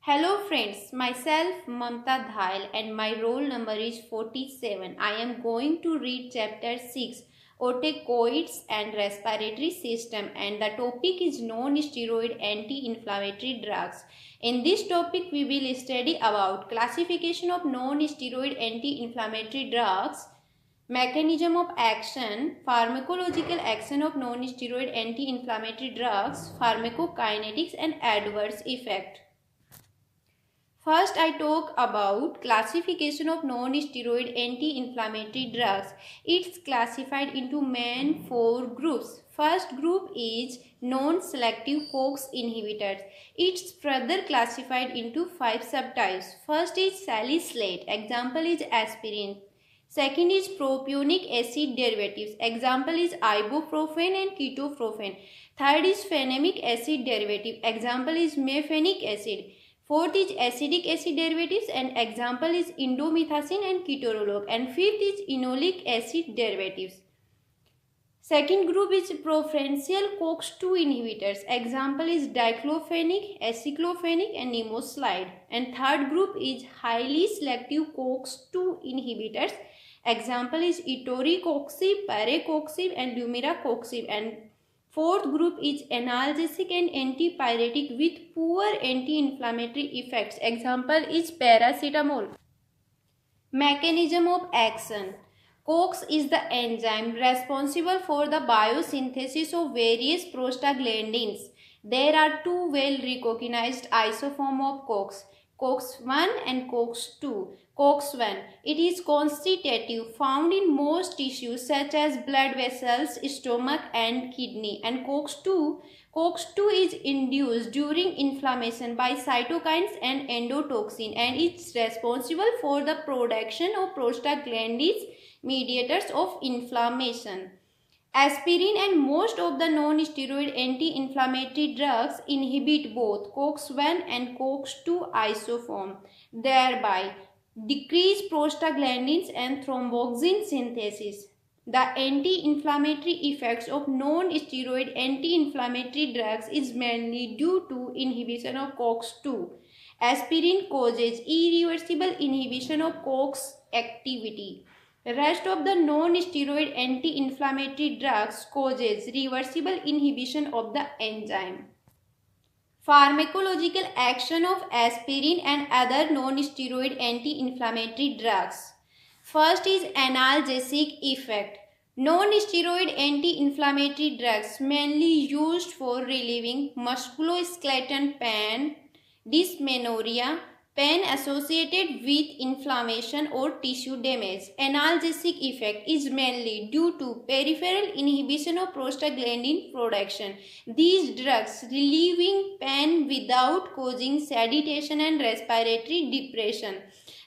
Hello friends, myself Mamta Dhail and my roll number is 47. I am going to read chapter 6, Otecoids and Respiratory System, and the topic is non-steroid anti-inflammatory drugs. In this topic we will study about classification of non-steroid anti-inflammatory drugs, mechanism of action, pharmacological action of non-steroid anti-inflammatory drugs, pharmacokinetics and adverse effect. First, I talk about classification of non-steroid anti-inflammatory drugs. It's classified into main 4 groups. First group is non-selective COX inhibitors. It's further classified into 5 subtypes. First is salicylate. Example is aspirin. Second is propionic acid derivatives. Example is ibuprofen and ketoprofen. Third is phenamic acid derivative. Example is mefenic acid. Fourth is acetic acid derivatives and example is indomethacin and ketorolac. And fifth is enolic acid derivatives. Second group is preferential COX-2 inhibitors. Example is diclofenac, aciclofenac and nimesulide. And third group is highly selective COX-2 inhibitors. Example is etoricoxib, parecoxib and lumiracoxib. And fourth group is analgesic and antipyretic with poor anti-inflammatory effects. Example is paracetamol. Mechanism of action. COX is the enzyme responsible for the biosynthesis of various prostaglandins. There are two well-recognized isoforms of COX, COX-1 and COX-2. COX-1, it is constitutive, found in most tissues such as blood vessels, stomach and kidney. And COX-2 is induced during inflammation by cytokines and endotoxin and it's responsible for the production of prostaglandins, mediators of inflammation. Aspirin and most of the non-steroid anti-inflammatory drugs inhibit both COX-1 and COX-2 isoform, thereby decrease prostaglandins and thromboxane synthesis. The anti-inflammatory effects of non-steroid anti-inflammatory drugs is mainly due to inhibition of COX-2. Aspirin causes irreversible inhibition of COX activity. The rest of the non-steroid anti-inflammatory drugs causes reversible inhibition of the enzyme. Pharmacological action of aspirin and other non-steroid anti-inflammatory drugs. First is analgesic effect. Non-steroid anti-inflammatory drugs mainly used for relieving musculoskeletal pain, dysmenorrhea, pain associated with inflammation or tissue damage. Analgesic effect is mainly due to peripheral inhibition of prostaglandin production. These drugs relieving pain without causing sedation and respiratory depression.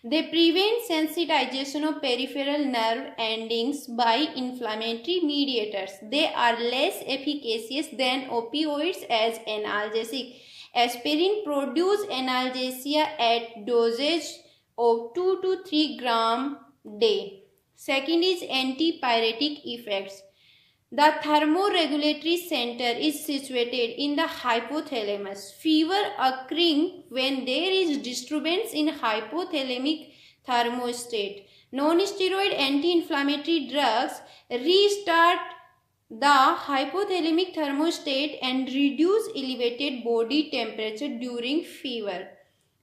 They prevent sensitization of peripheral nerve endings by inflammatory mediators. They are less efficacious than opioids as analgesic. Aspirin produces analgesia at dosage of 2 to 3 gram day. Second is antipyretic effects. The thermoregulatory center is situated in the hypothalamus. Fever occurring when there is disturbance in hypothalamic thermostat. Non-steroid anti-inflammatory drugs restart the hypothalamic thermostat and reduce elevated body temperature during fever.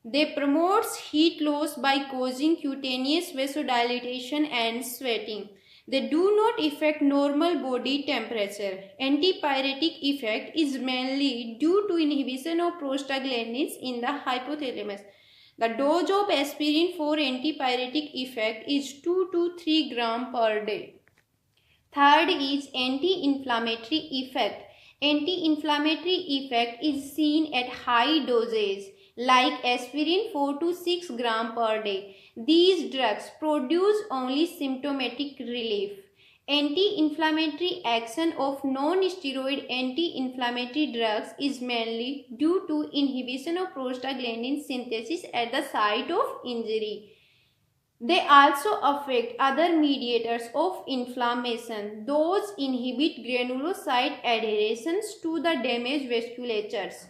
They promote heat loss by causing cutaneous vasodilation and sweating. They do not affect normal body temperature. Antipyretic effect is mainly due to inhibition of prostaglandins in the hypothalamus. The dose of aspirin for antipyretic effect is 2 to 3 gram per day. Third is anti-inflammatory effect. Anti-inflammatory effect is seen at high doses like aspirin 4 to 6 gram per day. These drugs produce only symptomatic relief. Anti-inflammatory action of non-steroid anti-inflammatory drugs is mainly due to inhibition of prostaglandin synthesis at the site of injury. They also affect other mediators of inflammation. Those inhibit granulocyte adhesions to the damaged vasculatures.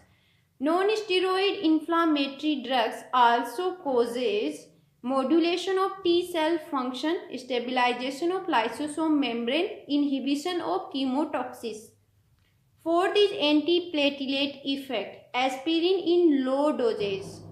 Non-steroid inflammatory drugs also causes modulation of T cell function, stabilization of lysosome membrane, inhibition of chemotoxis. Fourth is antiplatelet effect. Aspirin in low doses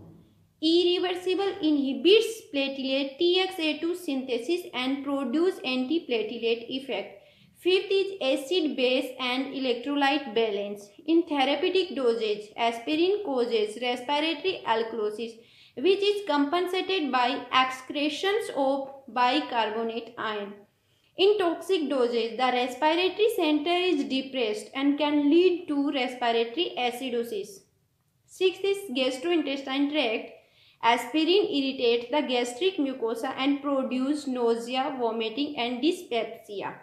irreversible inhibits platelet TXA2 synthesis and produce antiplatelet effect. Fifth is acid-base and electrolyte balance. In therapeutic dosage, aspirin causes respiratory alkalosis, which is compensated by excretions of bicarbonate ion. In toxic dosage, the respiratory center is depressed and can lead to respiratory acidosis. Sixth is gastrointestinal tract. Aspirin irritates the gastric mucosa and produces nausea, vomiting and dyspepsia.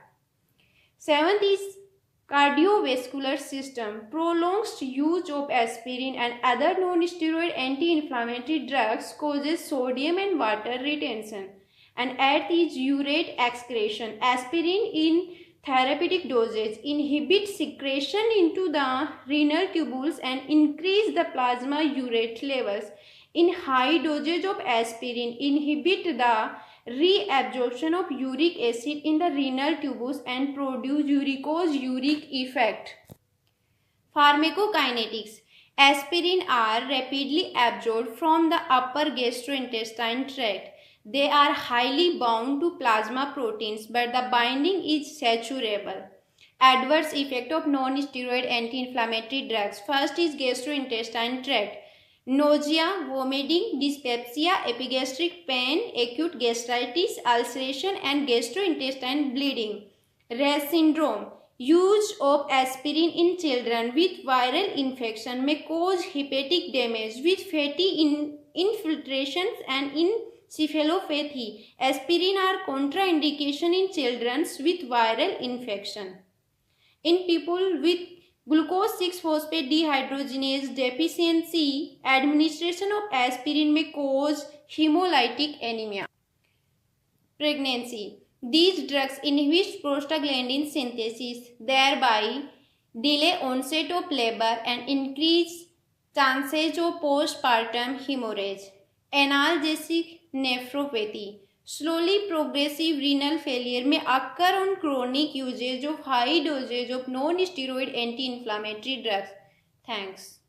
Seventh is cardiovascular system. Prolonged use of aspirin and other non-steroid anti-inflammatory drugs causes sodium and water retention. And eighth is urate excretion. Aspirin in therapeutic dosage inhibits secretion into the renal tubules and increase the plasma urate levels. In high dosage of aspirin inhibit the reabsorption of uric acid in the renal tubules and produce uricose uric effect. Pharmacokinetics. Aspirin are rapidly absorbed from the upper gastrointestinal tract. They are highly bound to plasma proteins, but the binding is saturable. Adverse effect of non-steroid anti-inflammatory drugs. First is gastrointestinal tract. Nausea, vomiting, dyspepsia, epigastric pain, acute gastritis, ulceration and gastrointestinal bleeding. Rare syndrome. Use of aspirin in children with viral infection may cause hepatic damage with fatty infiltrations and encephalopathy. Aspirin are contraindication in children with viral infection. In people with glucose 6-phosphate dehydrogenase deficiency, administration of aspirin may cause hemolytic anemia. Pregnancy. These drugs inhibit prostaglandin synthesis, thereby delay onset of labor and increase chances of postpartum hemorrhage. Analgesic nephropathy. Slowly progressive renal failure may occur on chronic usage of high dosage of non-steroid anti-inflammatory drugs. Thanks.